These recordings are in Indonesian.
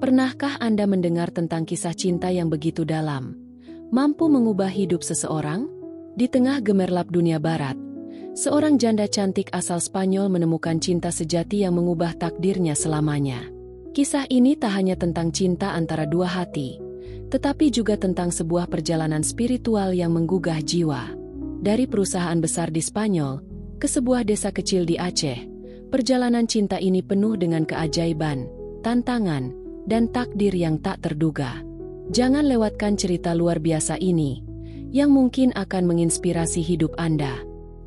Pernahkah Anda mendengar tentang kisah cinta yang begitu dalam, mampu mengubah hidup seseorang? Di tengah gemerlap dunia barat, seorang janda cantik asal Spanyol menemukan cinta sejati yang mengubah takdirnya selamanya. Kisah ini tak hanya tentang cinta antara dua hati, tetapi juga tentang sebuah perjalanan spiritual yang menggugah jiwa. Dari perusahaan besar di Spanyol ke sebuah desa kecil di Aceh, perjalanan cinta ini penuh dengan keajaiban, tantangan, dan takdir yang tak terduga. Jangan lewatkan cerita luar biasa ini, yang mungkin akan menginspirasi hidup Anda.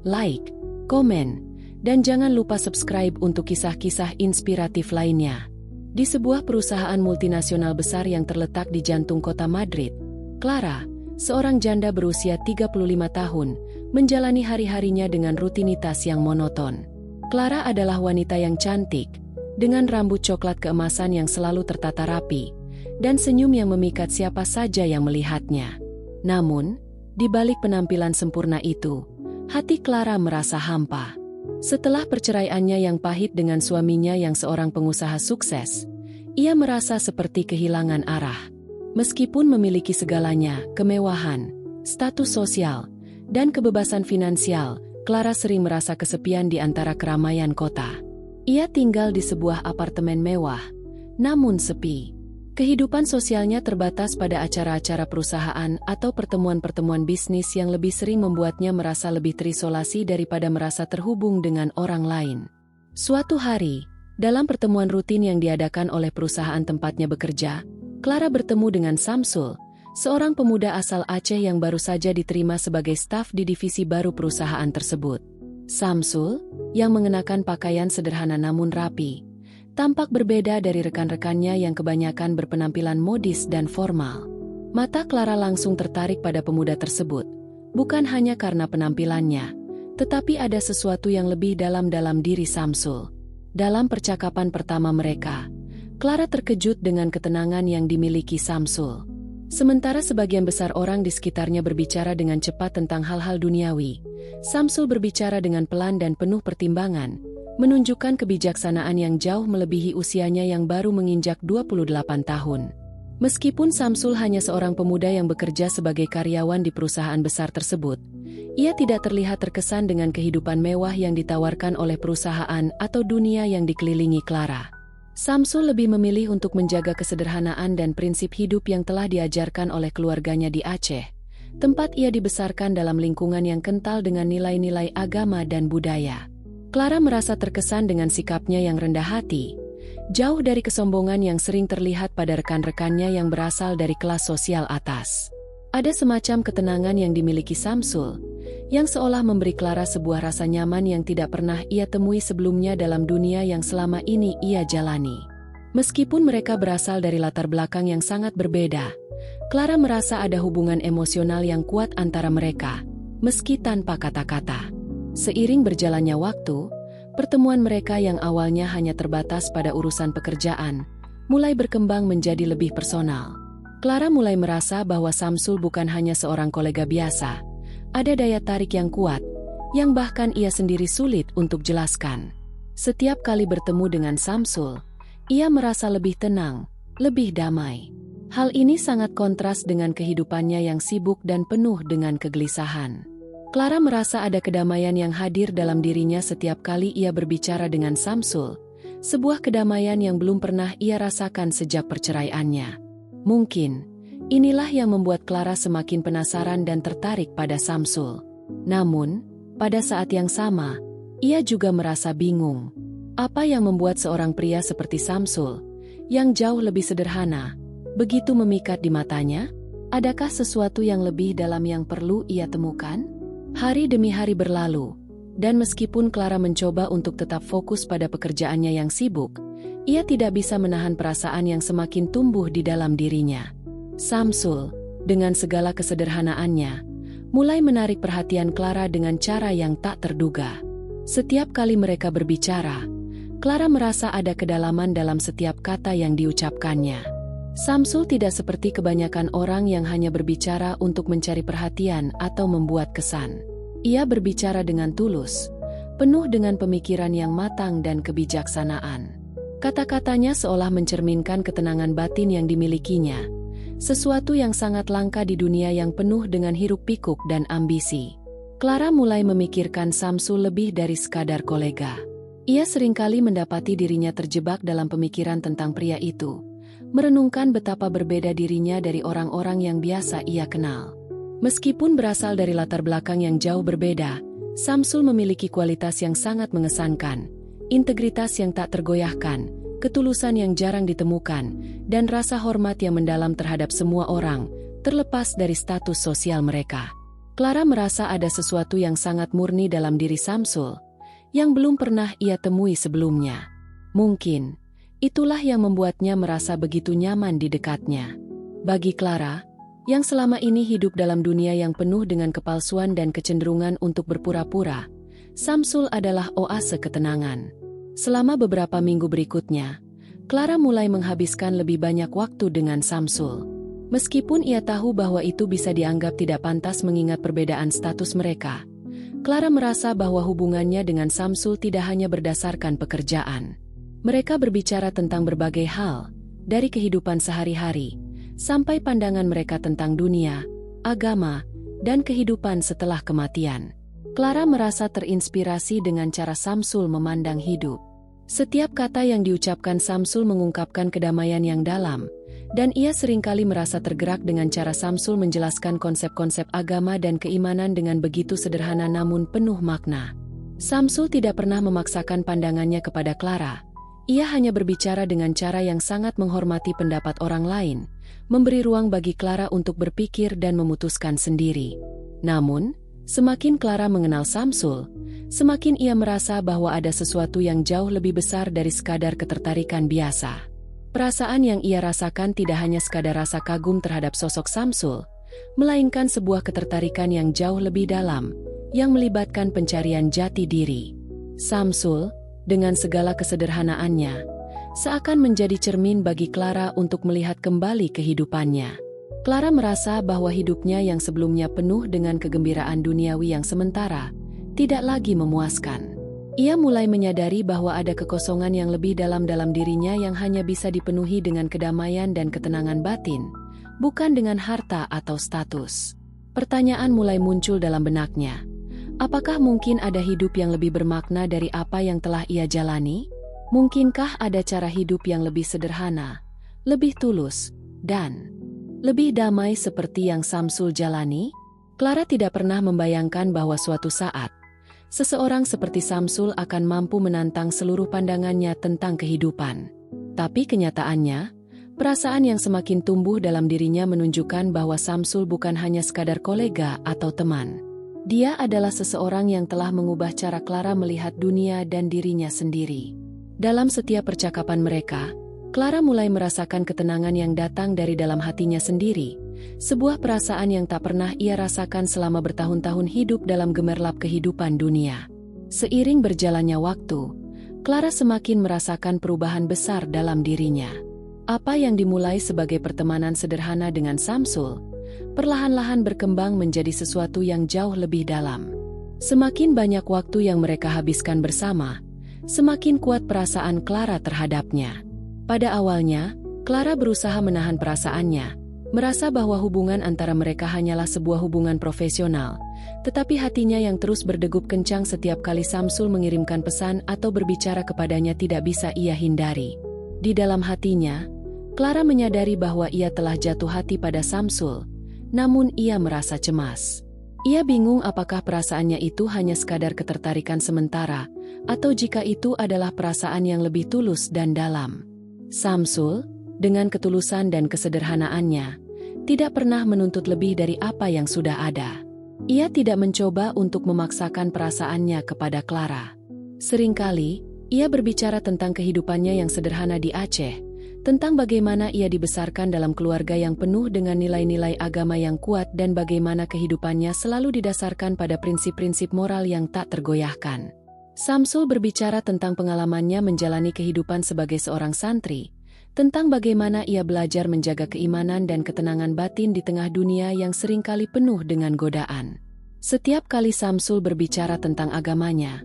Like, komen, dan jangan lupa subscribe untuk kisah-kisah inspiratif lainnya. Di sebuah perusahaan multinasional besar yang terletak di jantung kota Madrid, Clara, seorang janda berusia 35 tahun, menjalani hari-harinya dengan rutinitas yang monoton. Clara adalah wanita yang cantik, dengan rambut coklat keemasan yang selalu tertata rapi, dan senyum yang memikat siapa saja yang melihatnya. Namun, di balik penampilan sempurna itu, hati Clara merasa hampa. Setelah perceraiannya yang pahit dengan suaminya yang seorang pengusaha sukses, ia merasa seperti kehilangan arah. Meskipun memiliki segalanya, kemewahan, status sosial, dan kebebasan finansial, Clara sering merasa kesepian di antara keramaian kota. Ia tinggal di sebuah apartemen mewah, namun sepi. Kehidupan sosialnya terbatas pada acara-acara perusahaan atau pertemuan-pertemuan bisnis yang lebih sering membuatnya merasa lebih terisolasi daripada merasa terhubung dengan orang lain. Suatu hari, dalam pertemuan rutin yang diadakan oleh perusahaan tempatnya bekerja, Clara bertemu dengan Samsul, seorang pemuda asal Aceh yang baru saja diterima sebagai staf di divisi baru perusahaan tersebut. Samsul, yang mengenakan pakaian sederhana namun rapi, tampak berbeda dari rekan-rekannya yang kebanyakan berpenampilan modis dan formal. Mata Clara langsung tertarik pada pemuda tersebut, bukan hanya karena penampilannya, tetapi ada sesuatu yang lebih dalam diri Samsul. Dalam percakapan pertama mereka, Clara terkejut dengan ketenangan yang dimiliki Samsul. Sementara sebagian besar orang di sekitarnya berbicara dengan cepat tentang hal-hal duniawi, Samsul berbicara dengan pelan dan penuh pertimbangan, menunjukkan kebijaksanaan yang jauh melebihi usianya yang baru menginjak 28 tahun. Meskipun Samsul hanya seorang pemuda yang bekerja sebagai karyawan di perusahaan besar tersebut, ia tidak terlihat terkesan dengan kehidupan mewah yang ditawarkan oleh perusahaan atau dunia yang dikelilingi Clara. Samsul lebih memilih untuk menjaga kesederhanaan dan prinsip hidup yang telah diajarkan oleh keluarganya di Aceh, tempat ia dibesarkan dalam lingkungan yang kental dengan nilai-nilai agama dan budaya. Clara merasa terkesan dengan sikapnya yang rendah hati, jauh dari kesombongan yang sering terlihat pada rekan-rekannya yang berasal dari kelas sosial atas. Ada semacam ketenangan yang dimiliki Samsul, yang seolah memberi Clara sebuah rasa nyaman yang tidak pernah ia temui sebelumnya dalam dunia yang selama ini ia jalani. Meskipun mereka berasal dari latar belakang yang sangat berbeda, Clara merasa ada hubungan emosional yang kuat antara mereka, meski tanpa kata-kata. Seiring berjalannya waktu, pertemuan mereka yang awalnya hanya terbatas pada urusan pekerjaan, mulai berkembang menjadi lebih personal. Clara mulai merasa bahwa Samsul bukan hanya seorang kolega biasa. Ada daya tarik yang kuat, yang bahkan ia sendiri sulit untuk jelaskan. Setiap kali bertemu dengan Samsul, ia merasa lebih tenang, lebih damai. Hal ini sangat kontras dengan kehidupannya yang sibuk dan penuh dengan kegelisahan. Clara merasa ada kedamaian yang hadir dalam dirinya setiap kali ia berbicara dengan Samsul, sebuah kedamaian yang belum pernah ia rasakan sejak perceraiannya. Mungkin, inilah yang membuat Clara semakin penasaran dan tertarik pada Samsul. Namun, pada saat yang sama, ia juga merasa bingung. Apa yang membuat seorang pria seperti Samsul, yang jauh lebih sederhana, begitu memikat di matanya? Adakah sesuatu yang lebih dalam yang perlu ia temukan? Hari demi hari berlalu, dan meskipun Clara mencoba untuk tetap fokus pada pekerjaannya yang sibuk, ia tidak bisa menahan perasaan yang semakin tumbuh di dalam dirinya. Samsul, dengan segala kesederhanaannya, mulai menarik perhatian Clara dengan cara yang tak terduga. Setiap kali mereka berbicara, Clara merasa ada kedalaman dalam setiap kata yang diucapkannya. Samsul tidak seperti kebanyakan orang yang hanya berbicara untuk mencari perhatian atau membuat kesan. Ia berbicara dengan tulus, penuh dengan pemikiran yang matang dan kebijaksanaan. Kata-katanya seolah mencerminkan ketenangan batin yang dimilikinya, sesuatu yang sangat langka di dunia yang penuh dengan hiruk-pikuk dan ambisi. Clara mulai memikirkan Samsul lebih dari sekadar kolega. Ia seringkali mendapati dirinya terjebak dalam pemikiran tentang pria itu, merenungkan betapa berbeda dirinya dari orang-orang yang biasa ia kenal. Meskipun berasal dari latar belakang yang jauh berbeda, Samsul memiliki kualitas yang sangat mengesankan, integritas yang tak tergoyahkan, ketulusan yang jarang ditemukan, dan rasa hormat yang mendalam terhadap semua orang, terlepas dari status sosial mereka. Clara merasa ada sesuatu yang sangat murni dalam diri Samsul, yang belum pernah ia temui sebelumnya. Mungkin, itulah yang membuatnya merasa begitu nyaman di dekatnya. Bagi Clara, yang selama ini hidup dalam dunia yang penuh dengan kepalsuan dan kecenderungan untuk berpura-pura, Samsul adalah oase ketenangan. Selama beberapa minggu berikutnya, Clara mulai menghabiskan lebih banyak waktu dengan Samsul. Meskipun ia tahu bahwa itu bisa dianggap tidak pantas mengingat perbedaan status mereka, Clara merasa bahwa hubungannya dengan Samsul tidak hanya berdasarkan pekerjaan. Mereka berbicara tentang berbagai hal, dari kehidupan sehari-hari, sampai pandangan mereka tentang dunia, agama, dan kehidupan setelah kematian. Clara merasa terinspirasi dengan cara Samsul memandang hidup. Setiap kata yang diucapkan Samsul mengungkapkan kedamaian yang dalam, dan ia seringkali merasa tergerak dengan cara Samsul menjelaskan konsep-konsep agama dan keimanan dengan begitu sederhana namun penuh makna. Samsul tidak pernah memaksakan pandangannya kepada Clara. Ia hanya berbicara dengan cara yang sangat menghormati pendapat orang lain, memberi ruang bagi Clara untuk berpikir dan memutuskan sendiri. Namun, semakin Clara mengenal Samsul, semakin ia merasa bahwa ada sesuatu yang jauh lebih besar dari sekadar ketertarikan biasa. Perasaan yang ia rasakan tidak hanya sekadar rasa kagum terhadap sosok Samsul, melainkan sebuah ketertarikan yang jauh lebih dalam, yang melibatkan pencarian jati diri. Samsul, dengan segala kesederhanaannya, seakan menjadi cermin bagi Clara untuk melihat kembali kehidupannya. Clara merasa bahwa hidupnya yang sebelumnya penuh dengan kegembiraan duniawi yang sementara, tidak lagi memuaskan. Ia mulai menyadari bahwa ada kekosongan yang lebih dalam dirinya yang hanya bisa dipenuhi dengan kedamaian dan ketenangan batin, bukan dengan harta atau status. Pertanyaan mulai muncul dalam benaknya. Apakah mungkin ada hidup yang lebih bermakna dari apa yang telah ia jalani? Mungkinkah ada cara hidup yang lebih sederhana, lebih tulus, dan lebih damai seperti yang Samsul jalani? Clara tidak pernah membayangkan bahwa suatu saat, seseorang seperti Samsul akan mampu menantang seluruh pandangannya tentang kehidupan. Tapi kenyataannya, perasaan yang semakin tumbuh dalam dirinya menunjukkan bahwa Samsul bukan hanya sekadar kolega atau teman. Dia adalah seseorang yang telah mengubah cara Clara melihat dunia dan dirinya sendiri. Dalam setiap percakapan mereka, Clara mulai merasakan ketenangan yang datang dari dalam hatinya sendiri. Sebuah perasaan yang tak pernah ia rasakan selama bertahun-tahun hidup dalam gemerlap kehidupan dunia. Seiring berjalannya waktu, Clara semakin merasakan perubahan besar dalam dirinya. Apa yang dimulai sebagai pertemanan sederhana dengan Samsul, perlahan-lahan berkembang menjadi sesuatu yang jauh lebih dalam. Semakin banyak waktu yang mereka habiskan bersama, semakin kuat perasaan Clara terhadapnya. Pada awalnya, Clara berusaha menahan perasaannya, merasa bahwa hubungan antara mereka hanyalah sebuah hubungan profesional, tetapi hatinya yang terus berdegup kencang setiap kali Samsul mengirimkan pesan atau berbicara kepadanya tidak bisa ia hindari. Di dalam hatinya, Clara menyadari bahwa ia telah jatuh hati pada Samsul, namun ia merasa cemas. Ia bingung apakah perasaannya itu hanya sekadar ketertarikan sementara, atau jika itu adalah perasaan yang lebih tulus dan dalam. Samsul, dengan ketulusan dan kesederhanaannya, tidak pernah menuntut lebih dari apa yang sudah ada. Ia tidak mencoba untuk memaksakan perasaannya kepada Clara. Seringkali, ia berbicara tentang kehidupannya yang sederhana di Aceh, tentang bagaimana ia dibesarkan dalam keluarga yang penuh dengan nilai-nilai agama yang kuat dan bagaimana kehidupannya selalu didasarkan pada prinsip-prinsip moral yang tak tergoyahkan. Samsul berbicara tentang pengalamannya menjalani kehidupan sebagai seorang santri, tentang bagaimana ia belajar menjaga keimanan dan ketenangan batin di tengah dunia yang seringkali penuh dengan godaan. Setiap kali Samsul berbicara tentang agamanya,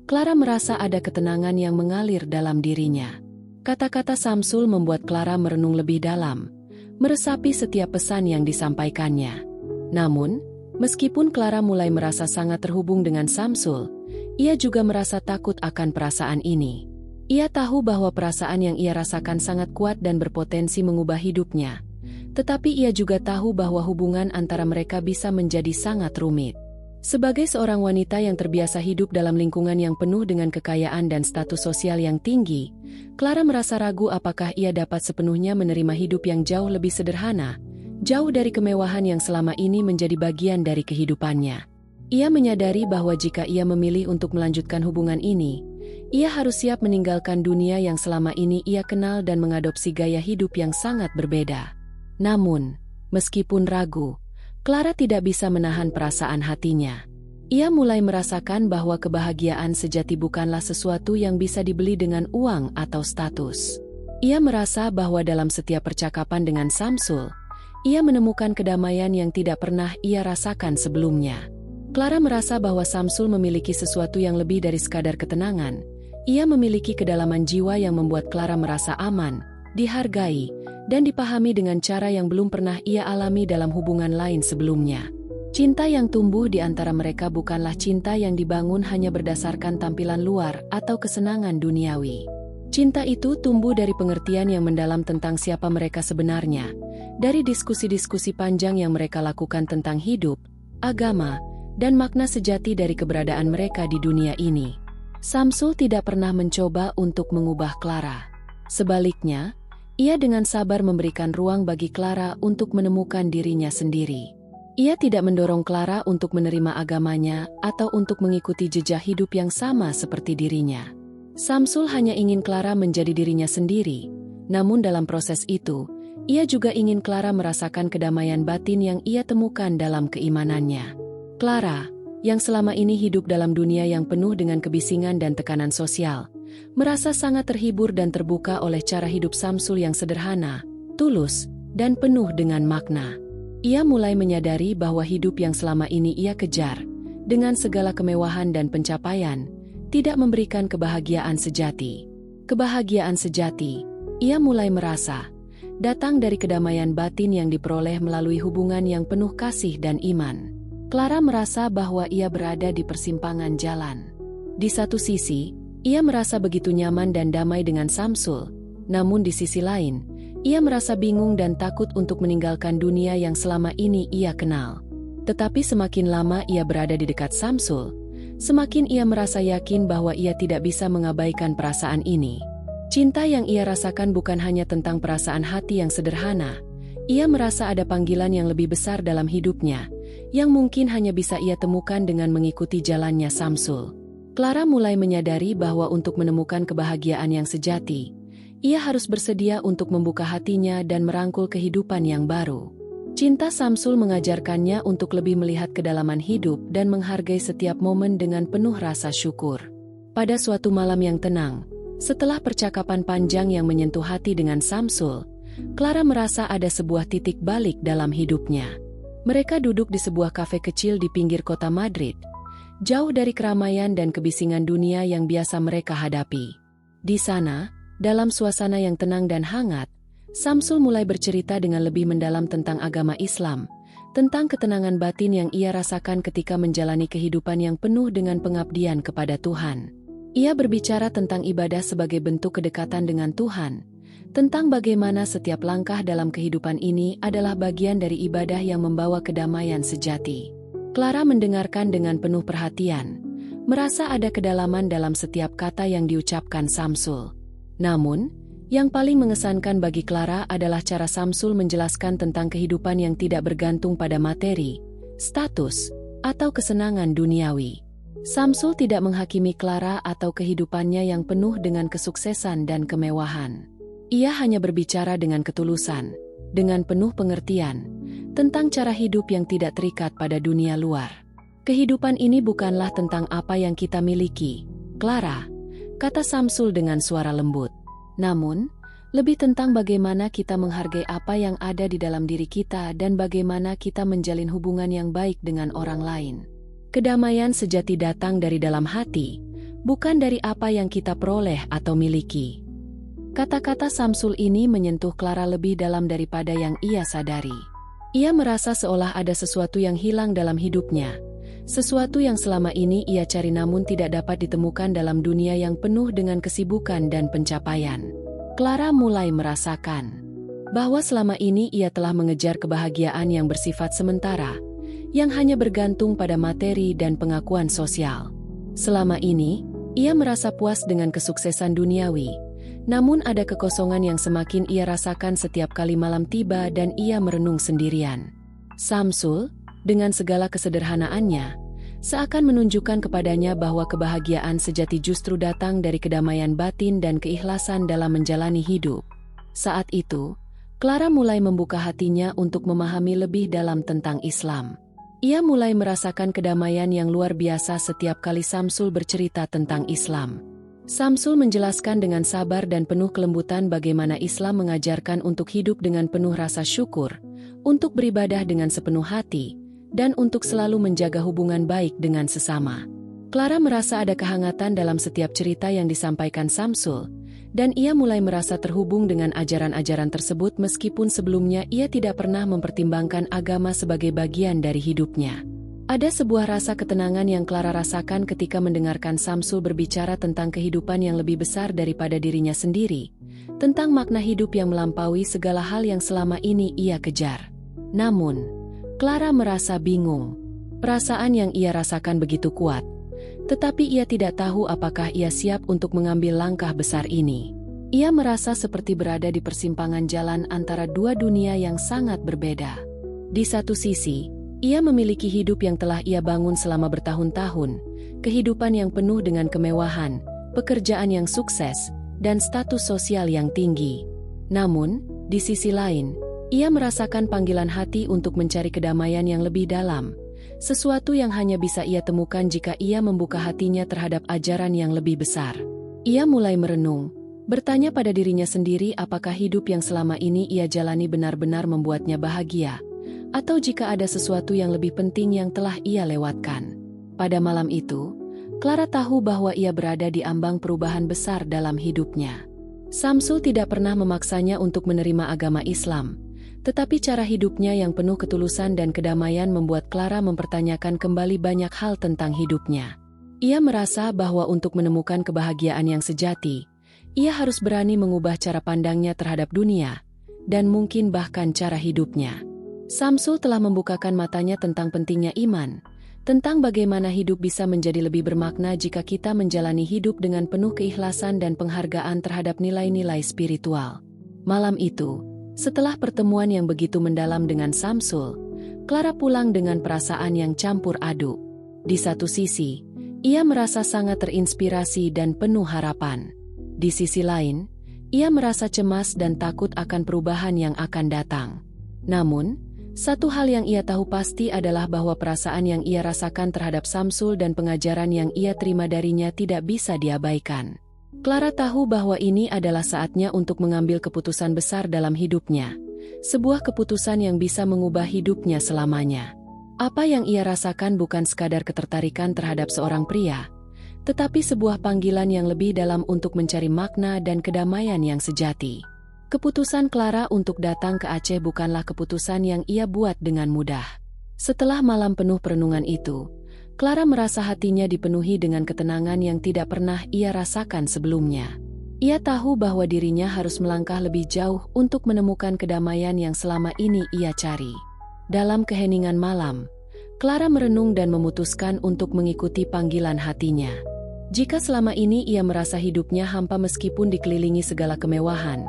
Clara merasa ada ketenangan yang mengalir dalam dirinya. Kata-kata Samsul membuat Clara merenung lebih dalam, meresapi setiap pesan yang disampaikannya. Namun, meskipun Clara mulai merasa sangat terhubung dengan Samsul, ia juga merasa takut akan perasaan ini. Ia tahu bahwa perasaan yang ia rasakan sangat kuat dan berpotensi mengubah hidupnya. Tetapi ia juga tahu bahwa hubungan antara mereka bisa menjadi sangat rumit. Sebagai seorang wanita yang terbiasa hidup dalam lingkungan yang penuh dengan kekayaan dan status sosial yang tinggi, Clara merasa ragu apakah ia dapat sepenuhnya menerima hidup yang jauh lebih sederhana, jauh dari kemewahan yang selama ini menjadi bagian dari kehidupannya. Ia menyadari bahwa jika ia memilih untuk melanjutkan hubungan ini, ia harus siap meninggalkan dunia yang selama ini ia kenal dan mengadopsi gaya hidup yang sangat berbeda. Namun, meskipun ragu, Clara tidak bisa menahan perasaan hatinya. Ia mulai merasakan bahwa kebahagiaan sejati bukanlah sesuatu yang bisa dibeli dengan uang atau status. Ia merasa bahwa dalam setiap percakapan dengan Samsul, ia menemukan kedamaian yang tidak pernah ia rasakan sebelumnya. Clara merasa bahwa Samsul memiliki sesuatu yang lebih dari sekadar ketenangan. Ia memiliki kedalaman jiwa yang membuat Clara merasa aman, dihargai, dan dipahami dengan cara yang belum pernah ia alami dalam hubungan lain sebelumnya. Cinta yang tumbuh di antara mereka bukanlah cinta yang dibangun hanya berdasarkan tampilan luar atau kesenangan duniawi. Cinta itu tumbuh dari pengertian yang mendalam tentang siapa mereka sebenarnya, dari diskusi-diskusi panjang yang mereka lakukan tentang hidup, agama, dan makna sejati dari keberadaan mereka di dunia ini. Samsul tidak pernah mencoba untuk mengubah Clara. Sebaliknya, ia dengan sabar memberikan ruang bagi Clara untuk menemukan dirinya sendiri. Ia tidak mendorong Clara untuk menerima agamanya atau untuk mengikuti jejak hidup yang sama seperti dirinya. Samsul hanya ingin Clara menjadi dirinya sendiri, namun dalam proses itu, ia juga ingin Clara merasakan kedamaian batin yang ia temukan dalam keimanannya. Clara, yang selama ini hidup dalam dunia yang penuh dengan kebisingan dan tekanan sosial, merasa sangat terhibur dan terbuka oleh cara hidup Samsul yang sederhana, tulus, dan penuh dengan makna. Ia mulai menyadari bahwa hidup yang selama ini ia kejar, dengan segala kemewahan dan pencapaian, tidak memberikan kebahagiaan sejati. Kebahagiaan sejati, ia mulai merasa, datang dari kedamaian batin yang diperoleh melalui hubungan yang penuh kasih dan iman. Clara merasa bahwa ia berada di persimpangan jalan. Di satu sisi, ia merasa begitu nyaman dan damai dengan Samsul, namun di sisi lain, ia merasa bingung dan takut untuk meninggalkan dunia yang selama ini ia kenal. Tetapi semakin lama ia berada di dekat Samsul, semakin ia merasa yakin bahwa ia tidak bisa mengabaikan perasaan ini. Cinta yang ia rasakan bukan hanya tentang perasaan hati yang sederhana, ia merasa ada panggilan yang lebih besar dalam hidupnya, yang mungkin hanya bisa ia temukan dengan mengikuti jalannya Samsul. Clara mulai menyadari bahwa untuk menemukan kebahagiaan yang sejati, ia harus bersedia untuk membuka hatinya dan merangkul kehidupan yang baru. Cinta Samsul mengajarkannya untuk lebih melihat kedalaman hidup dan menghargai setiap momen dengan penuh rasa syukur. Pada suatu malam yang tenang, setelah percakapan panjang yang menyentuh hati dengan Samsul, Clara merasa ada sebuah titik balik dalam hidupnya. Mereka duduk di sebuah kafe kecil di pinggir kota Madrid, jauh dari keramaian dan kebisingan dunia yang biasa mereka hadapi. Di sana, dalam suasana yang tenang dan hangat, Samsul mulai bercerita dengan lebih mendalam tentang agama Islam, tentang ketenangan batin yang ia rasakan ketika menjalani kehidupan yang penuh dengan pengabdian kepada Tuhan. Ia berbicara tentang ibadah sebagai bentuk kedekatan dengan Tuhan, tentang bagaimana setiap langkah dalam kehidupan ini adalah bagian dari ibadah yang membawa kedamaian sejati. Clara mendengarkan dengan penuh perhatian, merasa ada kedalaman dalam setiap kata yang diucapkan Samsul. Namun, yang paling mengesankan bagi Clara adalah cara Samsul menjelaskan tentang kehidupan yang tidak bergantung pada materi, status, atau kesenangan duniawi. Samsul tidak menghakimi Clara atau kehidupannya yang penuh dengan kesuksesan dan kemewahan. Ia hanya berbicara dengan ketulusan, dengan penuh pengertian, tentang cara hidup yang tidak terikat pada dunia luar. Kehidupan ini bukanlah tentang apa yang kita miliki, Clara, kata Samsul dengan suara lembut. Namun, lebih tentang bagaimana kita menghargai apa yang ada di dalam diri kita dan bagaimana kita menjalin hubungan yang baik dengan orang lain. Kedamaian sejati datang dari dalam hati, bukan dari apa yang kita peroleh atau miliki. Kata-kata Samsul ini menyentuh Clara lebih dalam daripada yang ia sadari. Ia merasa seolah ada sesuatu yang hilang dalam hidupnya. Sesuatu yang selama ini ia cari namun tidak dapat ditemukan dalam dunia yang penuh dengan kesibukan dan pencapaian. Clara mulai merasakan bahwa selama ini ia telah mengejar kebahagiaan yang bersifat sementara, yang hanya bergantung pada materi dan pengakuan sosial. Selama ini, ia merasa puas dengan kesuksesan duniawi, namun ada kekosongan yang semakin ia rasakan setiap kali malam tiba dan ia merenung sendirian. Samsul, dengan segala kesederhanaannya, seakan menunjukkan kepadanya bahwa kebahagiaan sejati justru datang dari kedamaian batin dan keikhlasan dalam menjalani hidup. Saat itu, Clara mulai membuka hatinya untuk memahami lebih dalam tentang Islam. Ia mulai merasakan kedamaian yang luar biasa setiap kali Samsul bercerita tentang Islam. Samsul menjelaskan dengan sabar dan penuh kelembutan bagaimana Islam mengajarkan untuk hidup dengan penuh rasa syukur, untuk beribadah dengan sepenuh hati, dan untuk selalu menjaga hubungan baik dengan sesama. Clara merasa ada kehangatan dalam setiap cerita yang disampaikan Samsul, dan ia mulai merasa terhubung dengan ajaran-ajaran tersebut meskipun sebelumnya ia tidak pernah mempertimbangkan agama sebagai bagian dari hidupnya. Ada sebuah rasa ketenangan yang Clara rasakan ketika mendengarkan Samsul berbicara tentang kehidupan yang lebih besar daripada dirinya sendiri, tentang makna hidup yang melampaui segala hal yang selama ini ia kejar. Namun, Clara merasa bingung. Perasaan yang ia rasakan begitu kuat, tetapi ia tidak tahu apakah ia siap untuk mengambil langkah besar ini. Ia merasa seperti berada di persimpangan jalan antara dua dunia yang sangat berbeda. Di satu sisi, ia memiliki hidup yang telah ia bangun selama bertahun-tahun, kehidupan yang penuh dengan kemewahan, pekerjaan yang sukses, dan status sosial yang tinggi. Namun, di sisi lain, ia merasakan panggilan hati untuk mencari kedamaian yang lebih dalam, sesuatu yang hanya bisa ia temukan jika ia membuka hatinya terhadap ajaran yang lebih besar. Ia mulai merenung, bertanya pada dirinya sendiri apakah hidup yang selama ini ia jalani benar-benar membuatnya bahagia, atau jika ada sesuatu yang lebih penting yang telah ia lewatkan. Pada malam itu, Clara tahu bahwa ia berada di ambang perubahan besar dalam hidupnya. Samsul tidak pernah memaksanya untuk menerima agama Islam, tetapi cara hidupnya yang penuh ketulusan dan kedamaian membuat Clara mempertanyakan kembali banyak hal tentang hidupnya. Ia merasa bahwa untuk menemukan kebahagiaan yang sejati, ia harus berani mengubah cara pandangnya terhadap dunia, dan mungkin bahkan cara hidupnya. Samsul telah membukakan matanya tentang pentingnya iman, tentang bagaimana hidup bisa menjadi lebih bermakna jika kita menjalani hidup dengan penuh keikhlasan dan penghargaan terhadap nilai-nilai spiritual. Malam itu, setelah pertemuan yang begitu mendalam dengan Samsul, Clara pulang dengan perasaan yang campur aduk. Di satu sisi, ia merasa sangat terinspirasi dan penuh harapan. Di sisi lain, ia merasa cemas dan takut akan perubahan yang akan datang. Namun, satu hal yang ia tahu pasti adalah bahwa perasaan yang ia rasakan terhadap Samsul dan pengajaran yang ia terima darinya tidak bisa diabaikan. Clara tahu bahwa ini adalah saatnya untuk mengambil keputusan besar dalam hidupnya, sebuah keputusan yang bisa mengubah hidupnya selamanya. Apa yang ia rasakan bukan sekadar ketertarikan terhadap seorang pria, tetapi sebuah panggilan yang lebih dalam untuk mencari makna dan kedamaian yang sejati. Keputusan Clara untuk datang ke Aceh bukanlah keputusan yang ia buat dengan mudah. Setelah malam penuh perenungan itu, Clara merasa hatinya dipenuhi dengan ketenangan yang tidak pernah ia rasakan sebelumnya. Ia tahu bahwa dirinya harus melangkah lebih jauh untuk menemukan kedamaian yang selama ini ia cari. Dalam keheningan malam, Clara merenung dan memutuskan untuk mengikuti panggilan hatinya. Jika selama ini ia merasa hidupnya hampa meskipun dikelilingi segala kemewahan,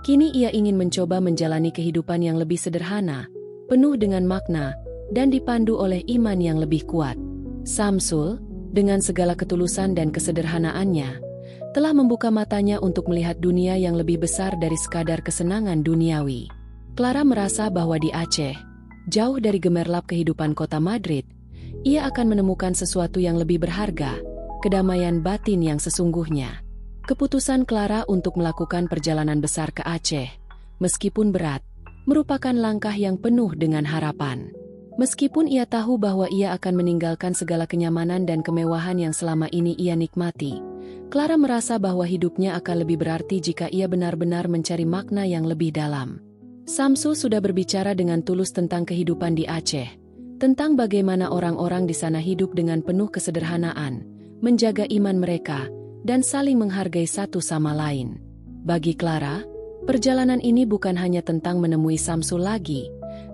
kini ia ingin mencoba menjalani kehidupan yang lebih sederhana, penuh dengan makna, dan dipandu oleh iman yang lebih kuat. Samsul, dengan segala ketulusan dan kesederhanaannya, telah membuka matanya untuk melihat dunia yang lebih besar dari sekadar kesenangan duniawi. Clara merasa bahwa di Aceh, jauh dari gemerlap kehidupan kota Madrid, ia akan menemukan sesuatu yang lebih berharga, kedamaian batin yang sesungguhnya. Keputusan Clara untuk melakukan perjalanan besar ke Aceh, meskipun berat, merupakan langkah yang penuh dengan harapan. Meskipun ia tahu bahwa ia akan meninggalkan segala kenyamanan dan kemewahan yang selama ini ia nikmati, Clara merasa bahwa hidupnya akan lebih berarti jika ia benar-benar mencari makna yang lebih dalam. Samsul sudah berbicara dengan tulus tentang kehidupan di Aceh, tentang bagaimana orang-orang di sana hidup dengan penuh kesederhanaan, menjaga iman mereka, dan saling menghargai satu sama lain. Bagi Clara, perjalanan ini bukan hanya tentang menemui Samsul lagi,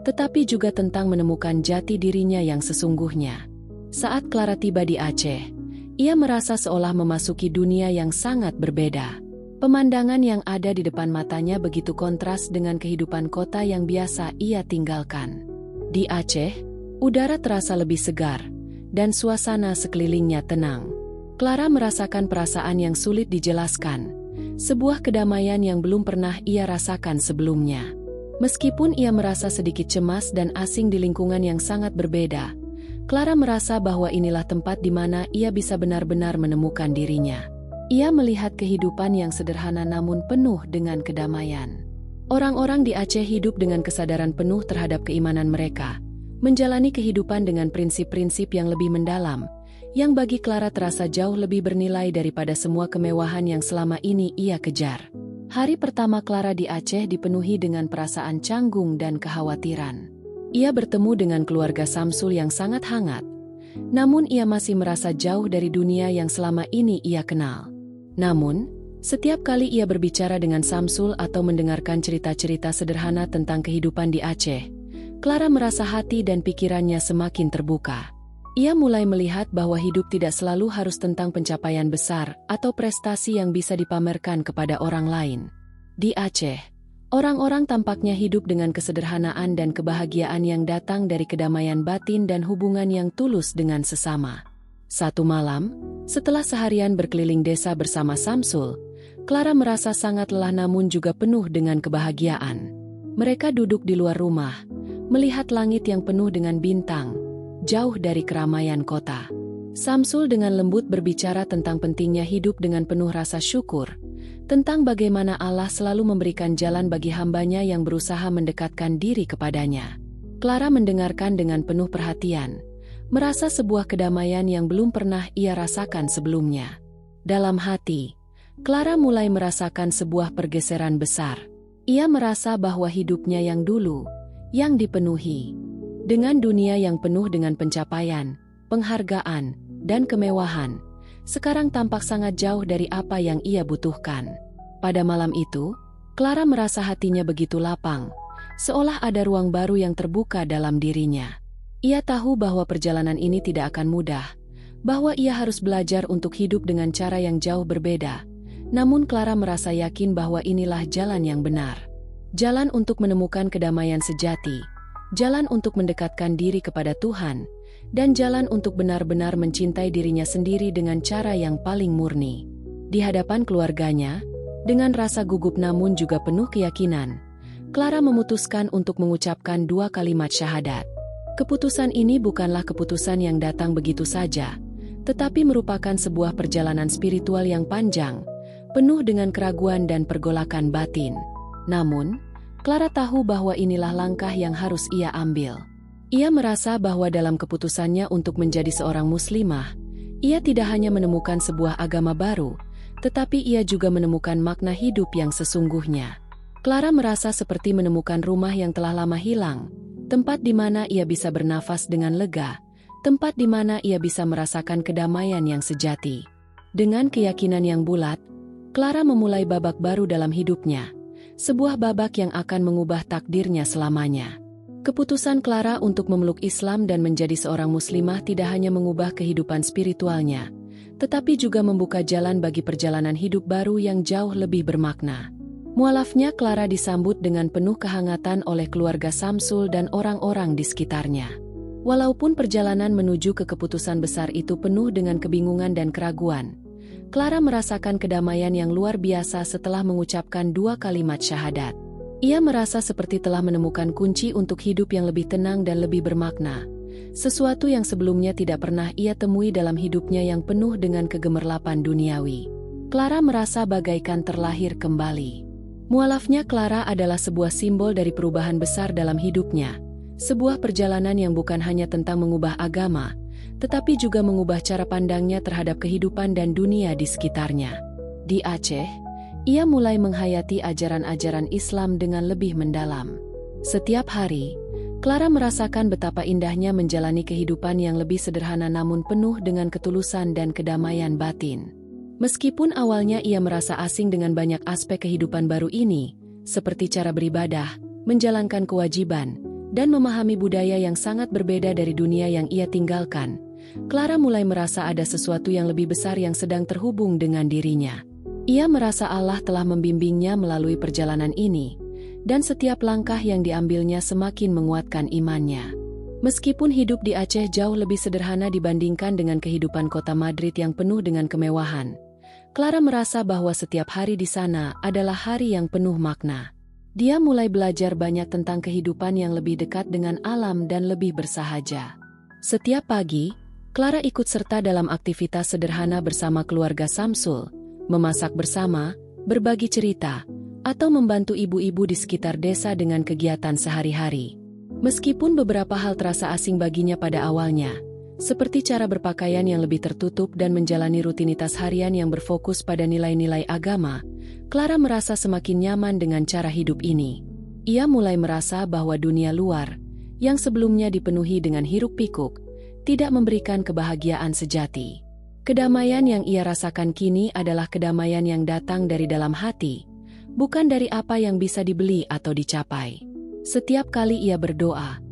tetapi juga tentang menemukan jati dirinya yang sesungguhnya. Saat Clara tiba di Aceh, ia merasa seolah memasuki dunia yang sangat berbeda. Pemandangan yang ada di depan matanya begitu kontras dengan kehidupan kota yang biasa ia tinggalkan. Di Aceh, udara terasa lebih segar, dan suasana sekelilingnya tenang. Clara merasakan perasaan yang sulit dijelaskan, sebuah kedamaian yang belum pernah ia rasakan sebelumnya. Meskipun ia merasa sedikit cemas dan asing di lingkungan yang sangat berbeda, Clara merasa bahwa inilah tempat di mana ia bisa benar-benar menemukan dirinya. Ia melihat kehidupan yang sederhana namun penuh dengan kedamaian. Orang-orang di Aceh hidup dengan kesadaran penuh terhadap keimanan mereka, menjalani kehidupan dengan prinsip-prinsip yang lebih mendalam, yang bagi Clara terasa jauh lebih bernilai daripada semua kemewahan yang selama ini ia kejar. Hari pertama Clara di Aceh dipenuhi dengan perasaan canggung dan kekhawatiran. Ia bertemu dengan keluarga Samsul yang sangat hangat, namun ia masih merasa jauh dari dunia yang selama ini ia kenal. Namun, setiap kali ia berbicara dengan Samsul atau mendengarkan cerita-cerita sederhana tentang kehidupan di Aceh, Clara merasa hati dan pikirannya semakin terbuka. Ia mulai melihat bahwa hidup tidak selalu harus tentang pencapaian besar atau prestasi yang bisa dipamerkan kepada orang lain. Di Aceh, orang-orang tampaknya hidup dengan kesederhanaan dan kebahagiaan yang datang dari kedamaian batin dan hubungan yang tulus dengan sesama. Satu malam, setelah seharian berkeliling desa bersama Samsul, Clara merasa sangat lelah namun juga penuh dengan kebahagiaan. Mereka duduk di luar rumah, melihat langit yang penuh dengan bintang, jauh dari keramaian kota. Samsul dengan lembut berbicara tentang pentingnya hidup dengan penuh rasa syukur, tentang bagaimana Allah selalu memberikan jalan bagi hambanya yang berusaha mendekatkan diri kepadanya. Clara mendengarkan dengan penuh perhatian, merasa sebuah kedamaian yang belum pernah ia rasakan sebelumnya. Dalam hati, Clara mulai merasakan sebuah pergeseran besar. Ia merasa bahwa hidupnya yang dulu, yang dipenuhi dengan dunia yang penuh dengan pencapaian, penghargaan, dan kemewahan, sekarang tampak sangat jauh dari apa yang ia butuhkan. Pada malam itu, Clara merasa hatinya begitu lapang, seolah ada ruang baru yang terbuka dalam dirinya. Ia tahu bahwa perjalanan ini tidak akan mudah, bahwa ia harus belajar untuk hidup dengan cara yang jauh berbeda. Namun Clara merasa yakin bahwa inilah jalan yang benar. Jalan untuk menemukan kedamaian sejati, jalan untuk mendekatkan diri kepada Tuhan, dan jalan untuk benar-benar mencintai dirinya sendiri dengan cara yang paling murni. Di hadapan keluarganya, dengan rasa gugup namun juga penuh keyakinan, Clara memutuskan untuk mengucapkan 2 kalimat syahadat. Keputusan ini bukanlah keputusan yang datang begitu saja, tetapi merupakan sebuah perjalanan spiritual yang panjang, penuh dengan keraguan dan pergolakan batin. Namun, Clara tahu bahwa inilah langkah yang harus ia ambil. Ia merasa bahwa dalam keputusannya untuk menjadi seorang muslimah, ia tidak hanya menemukan sebuah agama baru, tetapi ia juga menemukan makna hidup yang sesungguhnya. Clara merasa seperti menemukan rumah yang telah lama hilang, tempat di mana ia bisa bernafas dengan lega, tempat di mana ia bisa merasakan kedamaian yang sejati. Dengan keyakinan yang bulat, Clara memulai babak baru dalam hidupnya, sebuah babak yang akan mengubah takdirnya selamanya. Keputusan Clara untuk memeluk Islam dan menjadi seorang muslimah tidak hanya mengubah kehidupan spiritualnya, tetapi juga membuka jalan bagi perjalanan hidup baru yang jauh lebih bermakna. Mualafnya Clara disambut dengan penuh kehangatan oleh keluarga Samsul dan orang-orang di sekitarnya. Walaupun perjalanan menuju ke keputusan besar itu penuh dengan kebingungan dan keraguan, Clara merasakan kedamaian yang luar biasa setelah mengucapkan 2 kalimat syahadat. Ia merasa seperti telah menemukan kunci untuk hidup yang lebih tenang dan lebih bermakna, sesuatu yang sebelumnya tidak pernah ia temui dalam hidupnya yang penuh dengan kegemerlapan duniawi. Clara merasa bagaikan terlahir kembali. Mualafnya Clara adalah sebuah simbol dari perubahan besar dalam hidupnya, sebuah perjalanan yang bukan hanya tentang mengubah agama, tetapi juga mengubah cara pandangnya terhadap kehidupan dan dunia di sekitarnya. Di Aceh, ia mulai menghayati ajaran-ajaran Islam dengan lebih mendalam. Setiap hari, Clara merasakan betapa indahnya menjalani kehidupan yang lebih sederhana namun penuh dengan ketulusan dan kedamaian batin. Meskipun awalnya ia merasa asing dengan banyak aspek kehidupan baru ini, seperti cara beribadah, menjalankan kewajiban, dan memahami budaya yang sangat berbeda dari dunia yang ia tinggalkan, Clara mulai merasa ada sesuatu yang lebih besar yang sedang terhubung dengan dirinya. Ia merasa Allah telah membimbingnya melalui perjalanan ini, dan setiap langkah yang diambilnya semakin menguatkan imannya. Meskipun hidup di Aceh jauh lebih sederhana dibandingkan dengan kehidupan kota Madrid yang penuh dengan kemewahan, Clara merasa bahwa setiap hari di sana adalah hari yang penuh makna. Dia mulai belajar banyak tentang kehidupan yang lebih dekat dengan alam dan lebih bersahaja. Setiap pagi, Clara ikut serta dalam aktivitas sederhana bersama keluarga Samsul, memasak bersama, berbagi cerita, atau membantu ibu-ibu di sekitar desa dengan kegiatan sehari-hari. Meskipun beberapa hal terasa asing baginya pada awalnya, seperti cara berpakaian yang lebih tertutup dan menjalani rutinitas harian yang berfokus pada nilai-nilai agama, Clara merasa semakin nyaman dengan cara hidup ini. Ia mulai merasa bahwa dunia luar, yang sebelumnya dipenuhi dengan hiruk-pikuk, tidak memberikan kebahagiaan sejati. Kedamaian yang ia rasakan kini adalah kedamaian yang datang dari dalam hati, bukan dari apa yang bisa dibeli atau dicapai. Setiap kali ia berdoa,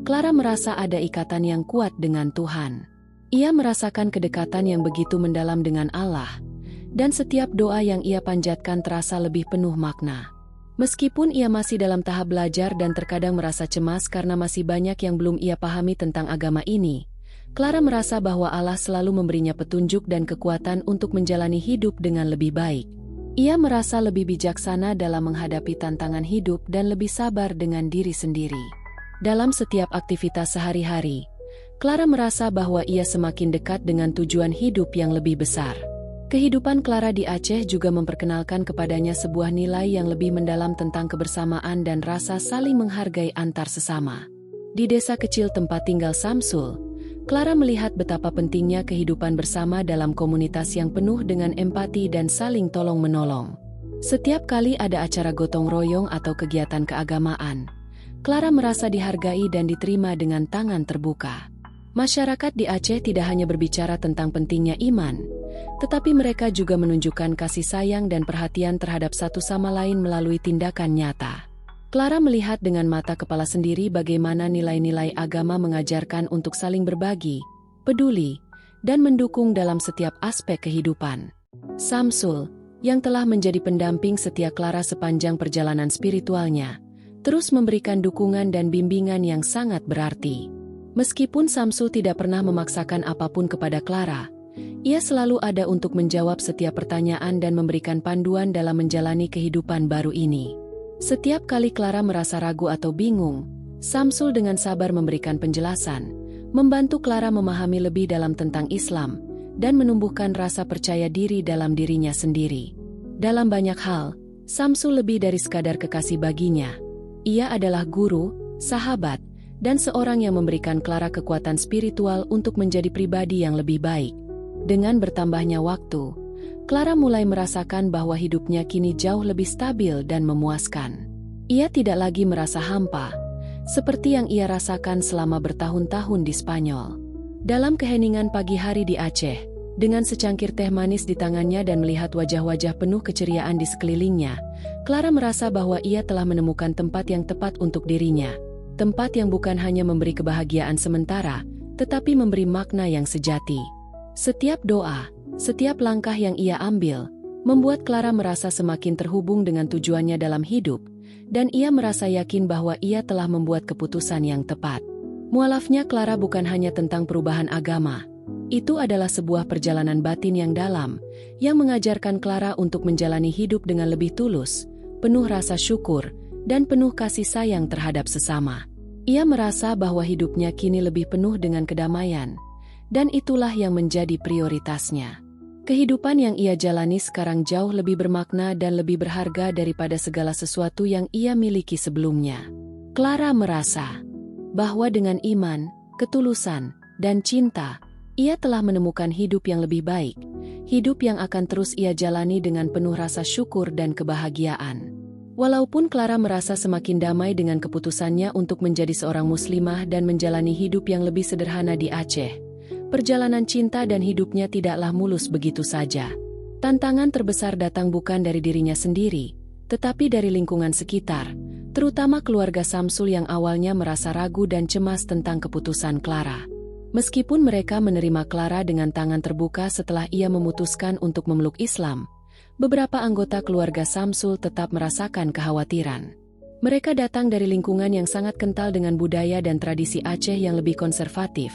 Clara merasa ada ikatan yang kuat dengan Tuhan. Ia merasakan kedekatan yang begitu mendalam dengan Allah, dan setiap doa yang ia panjatkan terasa lebih penuh makna. Meskipun ia masih dalam tahap belajar dan terkadang merasa cemas karena masih banyak yang belum ia pahami tentang agama ini, Clara merasa bahwa Allah selalu memberinya petunjuk dan kekuatan untuk menjalani hidup dengan lebih baik. Ia merasa lebih bijaksana dalam menghadapi tantangan hidup dan lebih sabar dengan diri sendiri. Dalam setiap aktivitas sehari-hari, Clara merasa bahwa ia semakin dekat dengan tujuan hidup yang lebih besar. Kehidupan Clara di Aceh juga memperkenalkan kepadanya sebuah nilai yang lebih mendalam tentang kebersamaan dan rasa saling menghargai antar sesama. Di desa kecil tempat tinggal Samsul, Clara melihat betapa pentingnya kehidupan bersama dalam komunitas yang penuh dengan empati dan saling tolong-menolong. Setiap kali ada acara gotong royong atau kegiatan keagamaan, Clara merasa dihargai dan diterima dengan tangan terbuka. Masyarakat di Aceh tidak hanya berbicara tentang pentingnya iman, tetapi mereka juga menunjukkan kasih sayang dan perhatian terhadap satu sama lain melalui tindakan nyata. Clara melihat dengan mata kepala sendiri bagaimana nilai-nilai agama mengajarkan untuk saling berbagi, peduli, dan mendukung dalam setiap aspek kehidupan. Samsul, yang telah menjadi pendamping setia Clara sepanjang perjalanan spiritualnya, terus memberikan dukungan dan bimbingan yang sangat berarti. Meskipun Samsul tidak pernah memaksakan apapun kepada Clara, ia selalu ada untuk menjawab setiap pertanyaan dan memberikan panduan dalam menjalani kehidupan baru ini. Setiap kali Clara merasa ragu atau bingung, Samsul dengan sabar memberikan penjelasan, membantu Clara memahami lebih dalam tentang Islam, dan menumbuhkan rasa percaya diri dalam dirinya sendiri. Dalam banyak hal, Samsul lebih dari sekadar kekasih baginya. Ia adalah guru, sahabat, dan seorang yang memberikan Clara kekuatan spiritual untuk menjadi pribadi yang lebih baik. Dengan bertambahnya waktu, Clara mulai merasakan bahwa hidupnya kini jauh lebih stabil dan memuaskan. Ia tidak lagi merasa hampa, seperti yang ia rasakan selama bertahun-tahun di Spanyol. Dalam keheningan pagi hari di Aceh, dengan secangkir teh manis di tangannya dan melihat wajah-wajah penuh keceriaan di sekelilingnya, Clara merasa bahwa ia telah menemukan tempat yang tepat untuk dirinya. Tempat yang bukan hanya memberi kebahagiaan sementara, tetapi memberi makna yang sejati. Setiap doa, setiap langkah yang ia ambil, membuat Clara merasa semakin terhubung dengan tujuannya dalam hidup, dan ia merasa yakin bahwa ia telah membuat keputusan yang tepat. Mualafnya Clara bukan hanya tentang perubahan agama. Itu adalah sebuah perjalanan batin yang dalam, yang mengajarkan Clara untuk menjalani hidup dengan lebih tulus, penuh rasa syukur, dan penuh kasih sayang terhadap sesama. Ia merasa bahwa hidupnya kini lebih penuh dengan kedamaian, dan itulah yang menjadi prioritasnya. Kehidupan yang ia jalani sekarang jauh lebih bermakna dan lebih berharga daripada segala sesuatu yang ia miliki sebelumnya. Clara merasa bahwa dengan iman, ketulusan, dan cinta, Ia telah menemukan hidup yang lebih baik, hidup yang akan terus ia jalani dengan penuh rasa syukur dan kebahagiaan. Walaupun Clara merasa semakin damai dengan keputusannya untuk menjadi seorang muslimah dan menjalani hidup yang lebih sederhana di Aceh, perjalanan cinta dan hidupnya tidaklah mulus begitu saja. Tantangan terbesar datang bukan dari dirinya sendiri, tetapi dari lingkungan sekitar, terutama keluarga Samsul yang awalnya merasa ragu dan cemas tentang keputusan Clara. Meskipun mereka menerima Clara dengan tangan terbuka setelah ia memutuskan untuk memeluk Islam, beberapa anggota keluarga Samsul tetap merasakan kekhawatiran. Mereka datang dari lingkungan yang sangat kental dengan budaya dan tradisi Aceh yang lebih konservatif,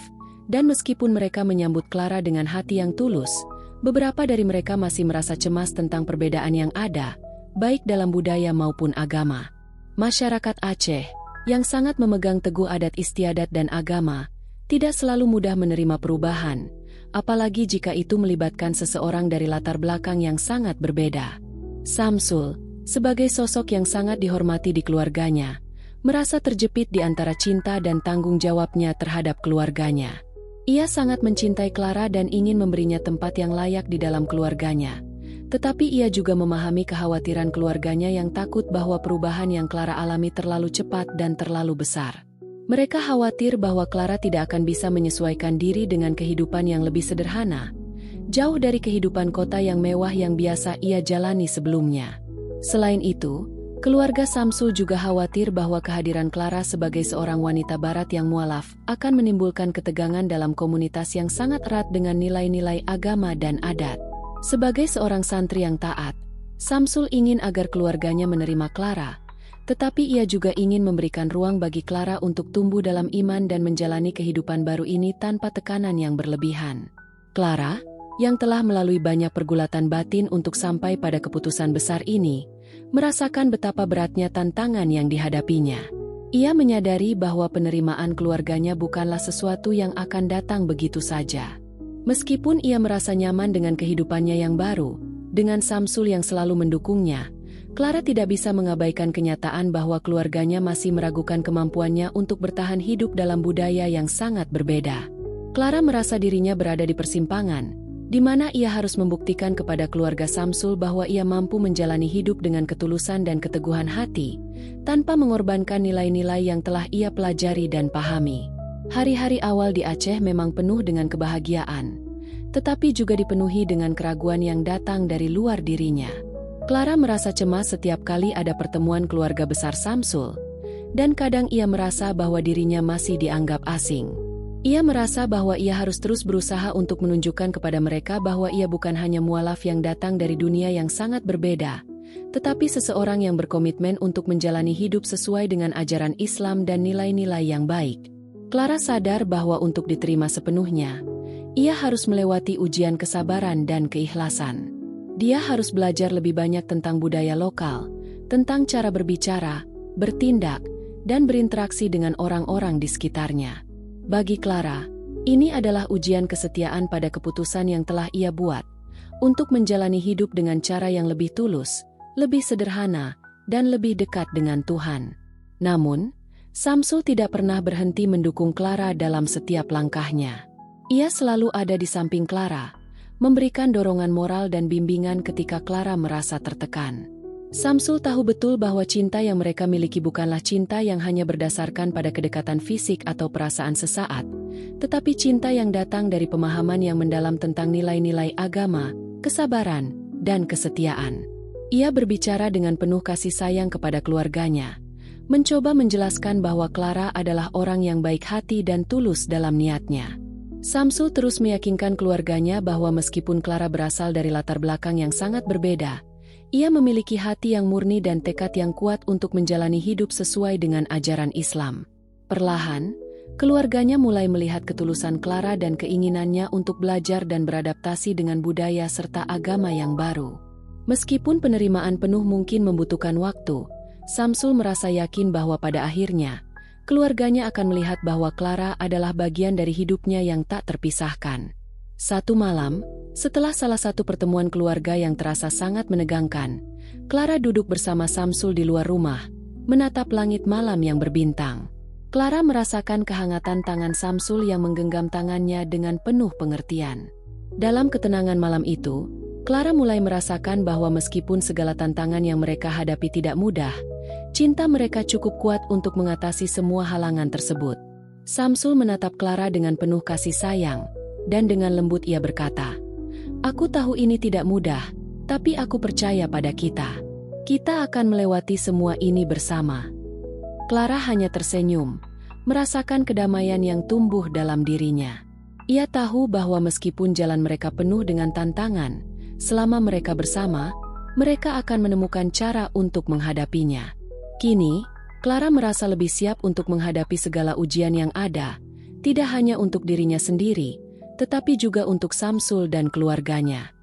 dan meskipun mereka menyambut Clara dengan hati yang tulus, beberapa dari mereka masih merasa cemas tentang perbedaan yang ada, baik dalam budaya maupun agama. Masyarakat Aceh, yang sangat memegang teguh adat istiadat dan agama, tidak selalu mudah menerima perubahan, apalagi jika itu melibatkan seseorang dari latar belakang yang sangat berbeda. Samsul, sebagai sosok yang sangat dihormati di keluarganya, merasa terjepit di antara cinta dan tanggung jawabnya terhadap keluarganya. Ia sangat mencintai Clara dan ingin memberinya tempat yang layak di dalam keluarganya. Tetapi ia juga memahami kekhawatiran keluarganya yang takut bahwa perubahan yang Clara alami terlalu cepat dan terlalu besar. Mereka khawatir bahwa Clara tidak akan bisa menyesuaikan diri dengan kehidupan yang lebih sederhana, jauh dari kehidupan kota yang mewah yang biasa ia jalani sebelumnya. Selain itu, keluarga Samsul juga khawatir bahwa kehadiran Clara sebagai seorang wanita barat yang mualaf akan menimbulkan ketegangan dalam komunitas yang sangat erat dengan nilai-nilai agama dan adat. Sebagai seorang santri yang taat, Samsul ingin agar keluarganya menerima Clara, tetapi ia juga ingin memberikan ruang bagi Clara untuk tumbuh dalam iman dan menjalani kehidupan baru ini tanpa tekanan yang berlebihan. Clara, yang telah melalui banyak pergulatan batin untuk sampai pada keputusan besar ini, merasakan betapa beratnya tantangan yang dihadapinya. Ia menyadari bahwa penerimaan keluarganya bukanlah sesuatu yang akan datang begitu saja. Meskipun ia merasa nyaman dengan kehidupannya yang baru, dengan Samsul yang selalu mendukungnya, Clara tidak bisa mengabaikan kenyataan bahwa keluarganya masih meragukan kemampuannya untuk bertahan hidup dalam budaya yang sangat berbeda. Clara merasa dirinya berada di persimpangan, di mana ia harus membuktikan kepada keluarga Samsul bahwa ia mampu menjalani hidup dengan ketulusan dan keteguhan hati, tanpa mengorbankan nilai-nilai yang telah ia pelajari dan pahami. Hari-hari awal di Aceh memang penuh dengan kebahagiaan, tetapi juga dipenuhi dengan keraguan yang datang dari luar dirinya. Clara merasa cemas setiap kali ada pertemuan keluarga besar Samsul, dan kadang ia merasa bahwa dirinya masih dianggap asing. Ia merasa bahwa ia harus terus berusaha untuk menunjukkan kepada mereka bahwa ia bukan hanya mualaf yang datang dari dunia yang sangat berbeda, tetapi seseorang yang berkomitmen untuk menjalani hidup sesuai dengan ajaran Islam dan nilai-nilai yang baik. Clara sadar bahwa untuk diterima sepenuhnya, ia harus melewati ujian kesabaran dan keikhlasan. Dia harus belajar lebih banyak tentang budaya lokal, tentang cara berbicara, bertindak, dan berinteraksi dengan orang-orang di sekitarnya. Bagi Clara, ini adalah ujian kesetiaan pada keputusan yang telah ia buat, untuk menjalani hidup dengan cara yang lebih tulus, lebih sederhana, dan lebih dekat dengan Tuhan. Namun, Samsul tidak pernah berhenti mendukung Clara dalam setiap langkahnya. Ia selalu ada di samping Clara, memberikan dorongan moral dan bimbingan ketika Clara merasa tertekan. Samsul tahu betul bahwa cinta yang mereka miliki bukanlah cinta yang hanya berdasarkan pada kedekatan fisik atau perasaan sesaat, tetapi cinta yang datang dari pemahaman yang mendalam tentang nilai-nilai agama, kesabaran, dan kesetiaan. Ia berbicara dengan penuh kasih sayang kepada keluarganya, mencoba menjelaskan bahwa Clara adalah orang yang baik hati dan tulus dalam niatnya. Samsul terus meyakinkan keluarganya bahwa meskipun Clara berasal dari latar belakang yang sangat berbeda, ia memiliki hati yang murni dan tekad yang kuat untuk menjalani hidup sesuai dengan ajaran Islam. Perlahan, keluarganya mulai melihat ketulusan Clara dan keinginannya untuk belajar dan beradaptasi dengan budaya serta agama yang baru. Meskipun penerimaan penuh mungkin membutuhkan waktu, Samsul merasa yakin bahwa pada akhirnya, keluarganya akan melihat bahwa Clara adalah bagian dari hidupnya yang tak terpisahkan. Satu malam, setelah salah satu pertemuan keluarga yang terasa sangat menegangkan, Clara duduk bersama Samsul di luar rumah, menatap langit malam yang berbintang. Clara merasakan kehangatan tangan Samsul yang menggenggam tangannya dengan penuh pengertian. Dalam ketenangan malam itu, Clara mulai merasakan bahwa meskipun segala tantangan yang mereka hadapi tidak mudah, cinta mereka cukup kuat untuk mengatasi semua halangan tersebut. Samsul menatap Clara dengan penuh kasih sayang, dan dengan lembut ia berkata, "Aku tahu ini tidak mudah, tapi aku percaya pada kita. Kita akan melewati semua ini bersama." Clara hanya tersenyum, merasakan kedamaian yang tumbuh dalam dirinya. Ia tahu bahwa meskipun jalan mereka penuh dengan tantangan, selama mereka bersama, mereka akan menemukan cara untuk menghadapinya. Kini, Clara merasa lebih siap untuk menghadapi segala ujian yang ada, tidak hanya untuk dirinya sendiri, tetapi juga untuk Samsul dan keluarganya.